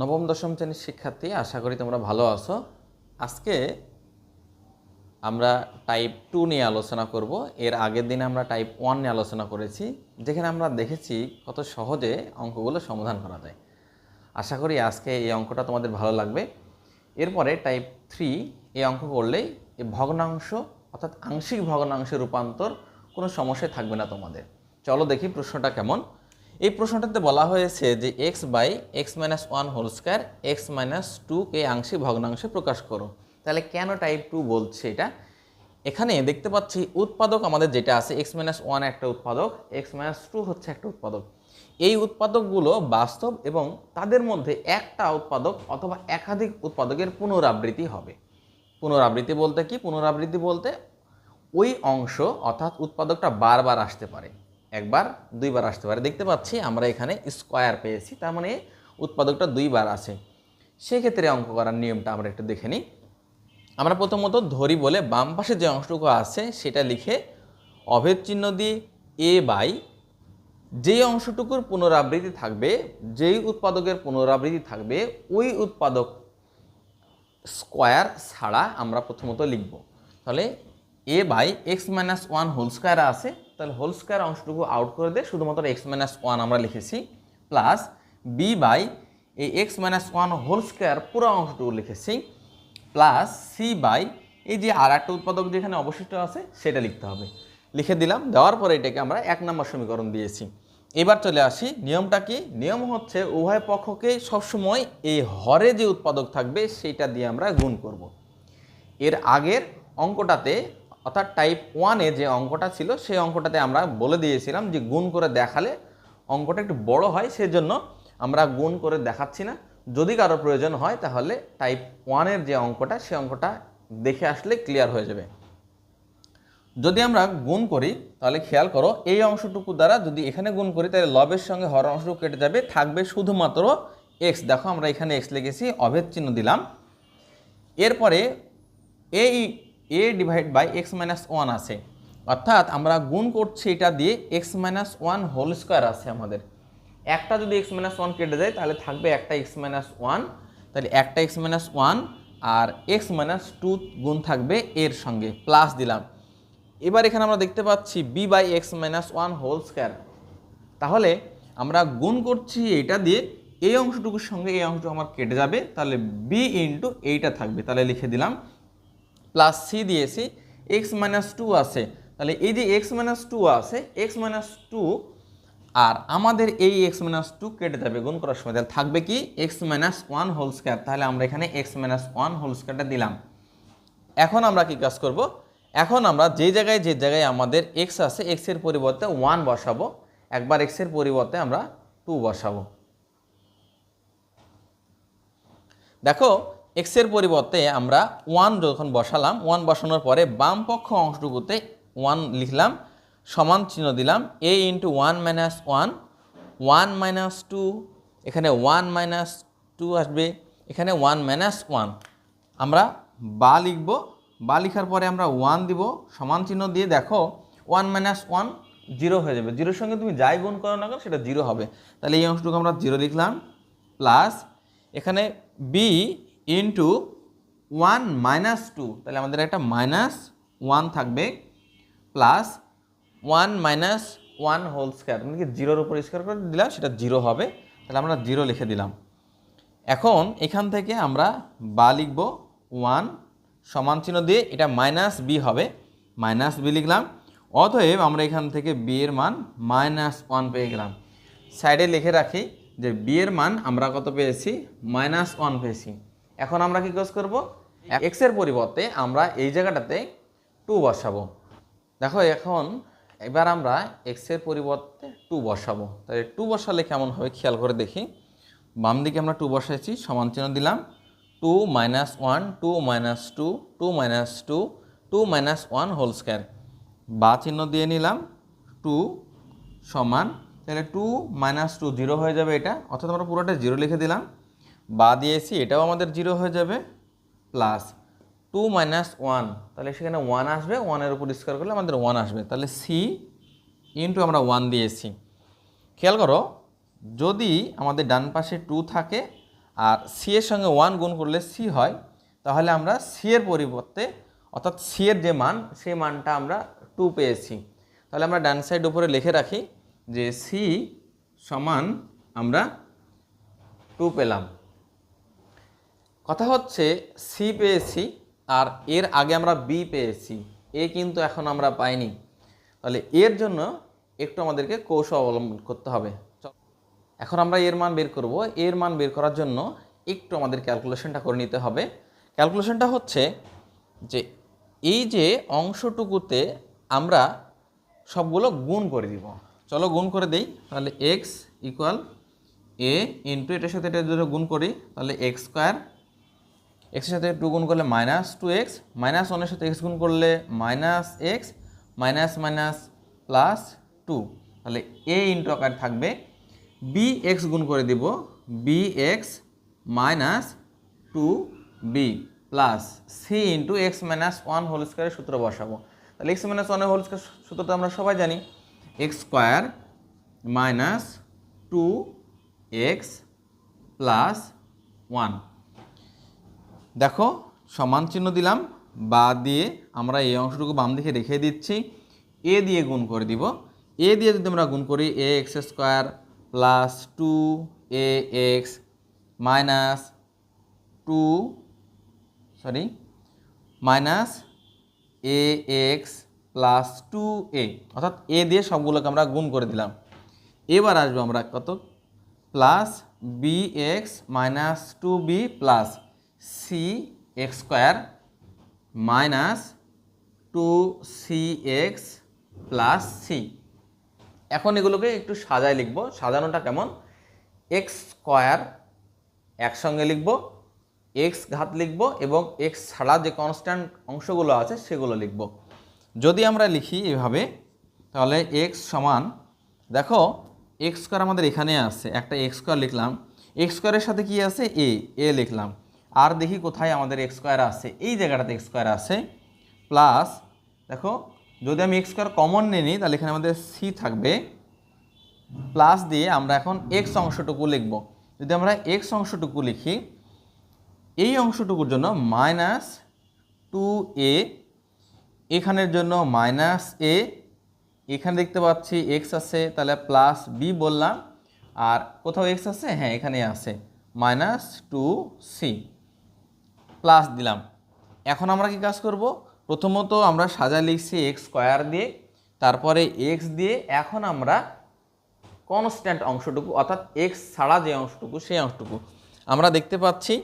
নবম দশম শ্রেণীর শিক্ষার্থী, আশা করি তোমরা ভালো আছো। আজকে আমরা টাইপ 2 নিয়ে আলোচনা করব। এর আগের দিনে আমরা টাইপ 1 নিয়ে আলোচনা করেছি, যেখানে আমরা দেখেছি কত সহজে অঙ্কগুলো সমাধান করা যায়। আশা করি আজকে এই অঙ্কটা তোমাদের ভালো লাগবে। এরপরে টাইপ 3 এই অঙ্ক করলেই এই ভগ্নাংশ অর্থাৎ আংশিক ভগ্নাংশের রূপান্তর কোনো সমস্যাই থাকবে না তোমাদের। চলো দেখি প্রশ্নটা কেমন। এই প্রশ্নটাতে বলা হয়েছে যে x by x minus one whole square x minus টুকে আংশিক ভগ্নাংশে প্রকাশ করো। তাহলে কেন টাইপ 2 বলছে এটা? এখানে দেখতে পাচ্ছি উৎপাদক আমাদের যেটা আছে এক্স মাইনাস ওয়ান একটা উৎপাদক, এক্স মাইনাস টু হচ্ছে একটা উৎপাদক। এই উৎপাদকগুলো বাস্তব এবং তাদের মধ্যে একটা উৎপাদক অথবা একাধিক উৎপাদকের পুনরাবৃত্তি হবে। পুনরাবৃত্তি বলতে কি? পুনরাবৃত্তি বলতে ওই অংশ অর্থাৎ উৎপাদকটা বারবার আসতে পারে, একবার দুইবার আসতে পারে। দেখতে পাচ্ছি আমরা এখানে স্কোয়ার পেয়েছি, তার মানে উৎপাদকটা দুইবার আছে। সেক্ষেত্রে অঙ্ক করার নিয়মটা আমরা একটু দেখে নিই। আমরা প্রথমত ধরি বলে বাম পাশে যে অংশটুকু আছে সেটা লিখে অভেদ চিহ্ন দিয়ে এ বাই যেই অংশটুকুর পুনরাবৃত্তি থাকবে, যেই উৎপাদকের পুনরাবৃত্তি থাকবে ওই উৎপাদক স্কোয়ার ছাড়া আমরা প্রথমত লিখব। তাহলে a by x minus one whole square আছে, তাহলে হোল স্কোয়ার অংশটুকু আউট করে দিয়ে শুধুমাত্র এক্স মাইনাস ওয়ান আমরা লিখেছি, প্লাস বি বাই এই x minus one whole square পুরো অংশটুকু লিখেছি, প্লাস সি বাই এই যে আর একটা উৎপাদক যেখানে অবশিষ্ট আছে সেটা লিখতে হবে। লিখে দিলাম, দেওয়ার পরে এটাকে আমরা 1 নম্বর সমীকরণ দিয়েছি। এবার চলে আসি, নিয়মটা কি? নিয়ম হচ্ছে উভয় পক্ষকে সবসময় এই হরে যে উৎপাদক থাকবে সেইটা দিয়ে আমরা গুণ করব। এর আগের অঙ্কটাতে অর্থাৎ টাইপ 1-এ যে অঙ্কটা ছিল সেই অঙ্কটাতে আমরা বলে দিয়েছিলাম যে গুণ করে দেখালে অঙ্কটা একটু বড় হয়, সেজন্য আমরা গুণ করে দেখাচ্ছি না। যদি কারো প্রয়োজন হয় তাহলে টাইপ 1-এর যে অঙ্কটা সেই অঙ্কটা দেখে আসলে ক্লিয়ার হয়ে যাবে। যদি আমরা গুণ করি তাহলে খেয়াল করো, এই অংশটুকু দ্বারা যদি এখানে গুণ করি তাহলে লবের সঙ্গে হর অংশটুকু কেটে যাবে, থাকবে শুধুমাত্র এক্স। দেখো আমরা এখানে এক্স লিখেছি, অভেদ চিহ্ন দিলাম। এরপরে a divide by x minus one আছে, অর্থাৎ আমরা গুণ করছি এটা দিয়ে x minus one whole square আছে আমাদের। একটা যদি এক্স মাইনাস ওয়ান কেটে যায় তাহলে থাকবে একটা এক্স মাইনাস ওয়ান, তাহলে একটা এক্স মাইনাস ওয়ান আর এক্স মাইনাস টু গুণ থাকবে এর সঙ্গে, প্লাস দিলাম। এবার এখানে আমরা দেখতে পাচ্ছি b by x minus one whole square, তাহলে আমরা গুণ করছি এটা দিয়ে এই অংশটুকুর সঙ্গে এই অংশটুকু আমার কেটে যাবে, তাহলে বি ইন্টু এইটা থাকবে, তাহলে লিখে দিলাম। প্লাস সি দিয়েছি, এক্স মাইনাস টু আছে, তাহলে এই যে এক্স মাইনাস টু আছে, এক্স মাইনাস টু আর আমাদের এই এক্স মাইনাস টু কেটে যাবে গুণ করার সময়, তাহলে থাকবে কি x minus one whole square, তাহলে আমরা এখানে এক্স মাইনাস ওয়ান হোল স্কোয়ারটা দিলাম। এখন আমরা কি কাজ করব? এখন আমরা যে জায়গায় আমাদের এক্স আছে এক্সের পরিবর্তে ওয়ান বসাবো, একবার এক্সের পরিবর্তে আমরা টু বসাবো। দেখো এক্সের পরিবর্তে আমরা ওয়ান যখন বসালাম, ওয়ান বসানোর পরে বাম পক্ষ অংশটুকুতে ওয়ান লিখলাম, সমান চিহ্ন দিলাম, a into one minus one, one minus two, এখানে ওয়ান মাইনাস টু আসবে, এখানে ওয়ান মাইনাস ওয়ান। আমরা বা লিখব, বা লিখার পরে আমরা ওয়ান দিব, সমান চিহ্ন দিয়ে দেখো ওয়ান মাইনাস ওয়ান জিরো হয়ে যাবে, জিরোর সঙ্গে তুমি যাই গুণ করো না কেন সেটা জিরো হবে, তাহলে এই অংশটুকু আমরা জিরো লিখলাম, প্লাস এখানে b into one minus two, তাহলে আমাদের একটা মাইনাস ওয়ান থাকবে, plus one minus one whole square, মানে কি জিরোর উপর স্কোয়ার করে দিলাম সেটা জিরো হবে, তাহলে আমরা জিরো লিখে দিলাম। এখন এখান থেকে আমরা বা লিখব, ওয়ান সমান চিহ্ন দিয়ে এটা মাইনাস বি হবে, মাইনাস বি লিখলাম। অতএব আমরা এখান থেকে বি এর মান মাইনাস ওয়ান পেয়ে গেলাম। সাইডে লিখে রাখি যে বি এর মান আমরা কত পেয়েছি? মাইনাস ওয়ান পেয়েছি। এখন আমরা কি কাজ করব? এক্সের পরিবর্তে আমরা এই জায়গাটাতে টু বসাবো। দেখো এখন এবার আমরা এক্সের পরিবর্তে টু বসাবো, তাহলে টু বসালে কেমন হবে খেয়াল করে দেখি। বাম দিকে আমরা টু বসাইছি, সমান চিহ্ন দিলাম, two minus one, two minus two, two minus two, two minus one whole square, বা চিহ্ন দিয়ে নিলাম, টু সমান, তাহলে টু মাইনাস টু জিরো হয়ে যাবে এটা, অর্থাৎ আমরা পুরোটা জিরো লিখে দিলাম, বা দিয়েছি এটাও আমাদের জিরো হয়ে যাবে, প্লাস টু মাইনাস ওয়ান, তাহলে সেখানে ওয়ান আসবে, ওয়ানের উপর স্কোয়ার করলে আমাদের ওয়ান আসবে, তাহলে সি ইন্টু আমরা ওয়ান দিয়েছি। খেয়াল করো, যদি আমাদের ডান পাশে টু থাকে আর সি এর সঙ্গে 1 গুণ করলে সি হয়, তাহলে আমরা সি এর পরিবর্তে অর্থাৎ সি এর যে মান সেই মানটা আমরা 2 পেয়েছি। তাহলে আমরা ডান সাইড উপরে লিখে রাখি যে সি সমান আমরা 2 পেলাম। কথা হচ্ছে সি পেয়েছি আর এর আগে আমরা বি পেয়েছি, এ কিন্তু এখন আমরা পাইনি। তাহলে এর জন্য একটু আমাদেরকে কৌশল অবলম্বন করতে হবে। এখন আমরা এর মান বের করব। এর মান বের করার জন্য একটু আমাদের ক্যালকুলেশনটা করে নিতে হবে। ক্যালকুলেশনটা হচ্ছে যে এই যে অংশটুকুতে আমরা সবগুলো গুণ করে দিব। চলো গুণ করে দেই। তাহলে এক্স ইকুয়াল এ ইন্টু এটার সাথে এটা যদি গুণ করি তাহলে এক্স স্কোয়ার, এক্সের সাথে 2 গুণ করলে -2x, -1 এর সাথে এক্স গুণ করলে -x, মাইনাস মাইনাস প্লাস 2। তাহলে এ ইন্টু আকার থাকবে bx গুণ করে দিব bx minus 2b plus c into x minus 1 whole স্কোয়ারের সূত্র বসাবো। তাহলে এক্স মাইনাস 1 হোল স্কোয়ার সূত্র তো আমরা সবাই জানি, x square minus 2x plus 1। দেখো সমান চিহ্ন দিলাম, বা দিয়ে আমরা এই অংশটুকু বাম দিকে রেখে দিচ্ছি, এ দিয়ে গুণ করে দিব। এ দিয়ে যদি আমরা গুণ করি a x square plus 2ax minus a x plus 2a, অর্থাৎ এ দিয়ে সবগুলোকে আমরা গুণ করে দিলাম। এবার আসবো আমরা কত, plus b x minus 2b plus c x square minus 2cx plus c. এখন এগুলোকে একটু সাজায় লিখবো। সাজানোটা কেমন, এক্স স্কোয়ার একসঙ্গে লিখবো, এক্স ঘাত লিখবো এবং এক্স ছাড়া যে কনস্ট্যান্ট অংশগুলো আছে সেগুলো লিখবো। যদি আমরা লিখি এভাবে তাহলে এক্স সমান, দেখো এক্স স্কোয়ার আমাদের এখানে আছে, একটা এক্স স্কোয়ার লিখলাম, এক্স স্কোয়ারের সাথে কি আছে এ লিখলাম, আর দেখি কোথায় আমাদের এক্স স্কোয়ার আছে, এই জায়গাটাতে এক্স স্কোয়ার আছে, প্লাস দেখো যদি আমি এক্স স্কোয়ার কমন নিই তাহলে এখানে আমাদের সি থাকবে, প্লাস দিয়ে আমরা এখন এক্স অংশটুকু লিখব। যদি আমরা এক্স অংশটুকু লিখি, এই অংশটুকুর জন্য -2a, এখানের জন্য -a, এখানে দেখতে পাচ্ছি এক্স আছে তাহলে প্লাস বি বললাম, আর কোথাও এক্স আছে, হ্যাঁ এখানে আছে -2c প্লাস দিলাম। এখন আমরা কি কাজ করব, প্রথমত আমরা সাজা লিখছি এক্স স্কোয়ার দিয়ে, তারপরে এক্স দিয়ে, এখন আমরা কনস্ট্যান্ট অংশটুকু অর্থাৎ এক্স ছাড়া যে অংশটুকু সেই অংশটুকু আমরা দেখতে পাচ্ছি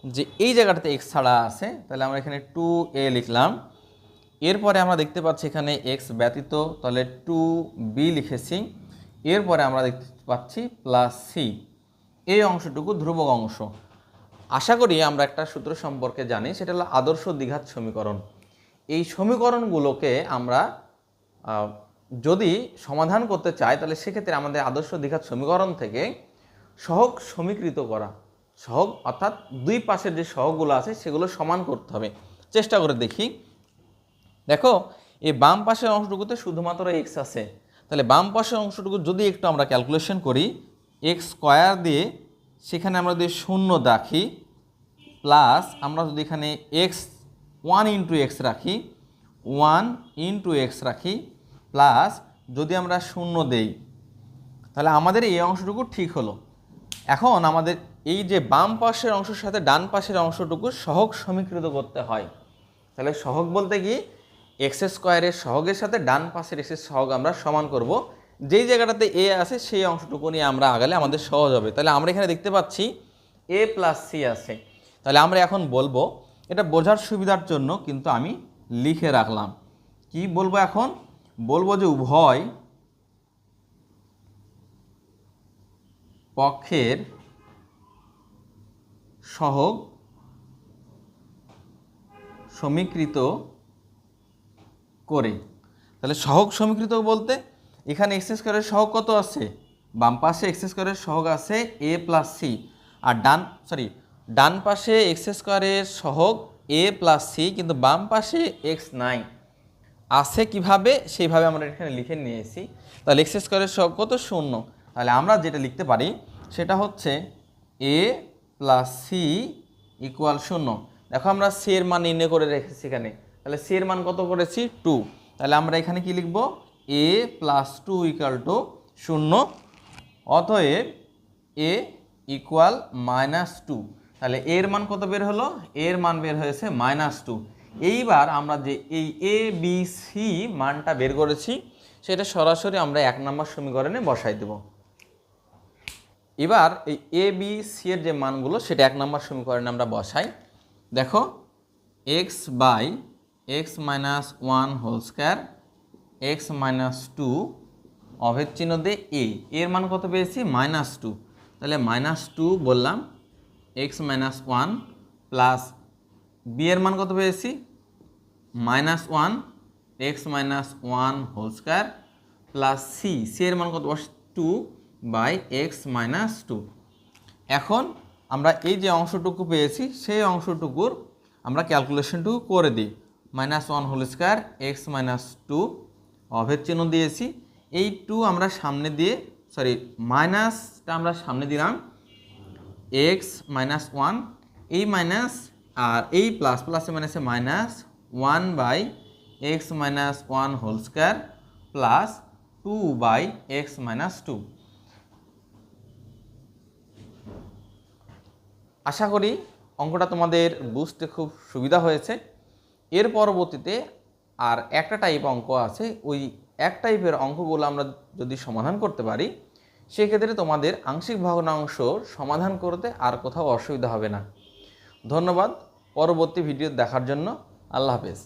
যে এই জায়গাটাতে এক্স ছাড়া আছে, তাহলে আমরা এখানে 2a লিখলাম। এরপরে আমরা দেখতে পাচ্ছি এখানে এক্স ব্যতীত, তাহলে 2b লিখেছি। এরপরে আমরা দেখতে পাচ্ছি প্লাস সি, এই অংশটুকু ধ্রুবক অংশ। আশা করি আমরা একটা সূত্র সম্পর্কে জানি, সেটা হলো আদর্শ দ্বিঘাত সমীকরণ। এই সমীকরণগুলোকে আমরা যদি সমাধান করতে চাই তাহলে সেক্ষেত্রে আমাদের আদর্শ দ্বিঘাত সমীকরণ থেকে সহগ সমীকৃত করা, সহগ অর্থাৎ দুই পাশের যে সহগগুলো আছে সেগুলো সমান করতে হবে। চেষ্টা করে দেখি। দেখো এই বাম পাশের অংশটুকুতে শুধুমাত্র এক্স আছে, তাহলে বাম পাশের অংশটুকু যদি একটু আমরা ক্যালকুলেশন করি, এক্স স্কোয়ার দিয়ে সেখানে আমরা যদি 0 রাখি, প্লাস আমরা যদি এখানে এক্স 1 ইন্টু এক্স রাখি, 1 ইন্টু এক্স রাখি, প্লাস যদি আমরা 0 দেই, তাহলে আমাদের এই অংশটুকু ঠিক হলো। এখন আমাদের এই যে বাম পাশের অংশের সাথে ডান পাশের অংশটুকু সহগ সমীকৃত করতে হয়। তাহলে সহগ বলতে কি, এক্স স্কোয়ারের সহগের সাথে ডান পাশের এক্সের সহগ আমরা সমান করব। যেই জায়গাটাতে এ আছে সেই অংশটুকু নিয়ে আমরা আগালে আমাদের সহজ হবে। তাহলে আমরা এখানে দেখতে পাচ্ছি এ প্লাস সি আছে। তাহলে আমরা এখন বলবো, এটা বোঝার সুবিধার জন্য কিন্তু আমি লিখে রাখলাম। কি বলবো এখন, বলবো যে উভয় পক্ষের সহগ সমীকৃত করে। তাহলে সহগ সমীকৃত বলতে এখানে এক্স স্কোয়ারের সহগ কত আছে, বাম পাশে এক্স স্কোয়ারের সহগ আছে এ প্লাস সি, আর ডান পাশে এক্স স্কোয়ারের সহগ এ প্লাস সি, কিন্তু বাম পাশে এক্স নাই। আছে কিভাবে, সেইভাবে আমরা এখানে লিখে নিয়েছি। তাহলে এক্স স্কোয়ারের সহগ কত, 0। তাহলে আমরা যেটা লিখতে পারি সেটা হচ্ছে এ প্লাস সি ইকুয়াল 0। দেখো আমরা সি এর মান নির্ণয় করে রেখেছি এখানে, তাহলে সি এর মান কত করেছি 2, তাহলে আমরা এখানে কি লিখব এ প্লাস 2 ইকুয়াল টু 0, অতএব এ ইকুয়াল -2। তাহলে এর মান কত বের হলো, এর মান বের হয়েছে -2। এইবার আমরা যে এই এ বি সি মানটা বের করেছি সেটা সরাসরি আমরা 1 নম্বর সমীকরণে বসাই দেব। এবার এই এ বি সি এর যে মানগুলো সেটা 1 নম্বর সমীকরণে আমরা বসাই। দেখো x by x minus 1 whole square x minus 2 অভেদ চিহ্ন দিয়ে এর মান কত পেয়েছি -2, তাহলে -2 বললাম এক্স মাইনাস 1 প্লাস বি এর মান কত পেয়েছি -1 x minus 1 whole square plus c এর মান কত 2 বাই এক্স মাইনাস 2। এখন আমরা এই যে অংশটুকু পেয়েছি সেই অংশটুকুর আমরা ক্যালকুলেশনটুকু করে দিই। -1 হোল স্কোয়ার এক্স মাইনাস 2 অভেদ চিহ্ন দিয়েছি, এই 2 আমরা সামনে দিয়ে মাইনাসটা আমরা সামনে দিলাম, এক্স মাইনাস 1 এই মাইনাস আর এই প্লাস প্লাসে মাইনাসে -1 by x minus 1 whole square plus 2 by x minus 2। আশা করি অঙ্কটা তোমাদের বুঝতে খুব সুবিধা হয়েছে। এর পরবর্তীতে আর একটা টাইপ অঙ্ক আছে, ওই এক টাইপের অঙ্কগুলো আমরা যদি সমাধান করতে পারি সেক্ষেত্রে তোমাদের আংশিক ভগ্নাংশ সমাধান করতে আর কোথাও অসুবিধা হবে না। ধন্যবাদ পরবর্তী ভিডিও দেখার জন্য। আল্লাহ হাফেজ।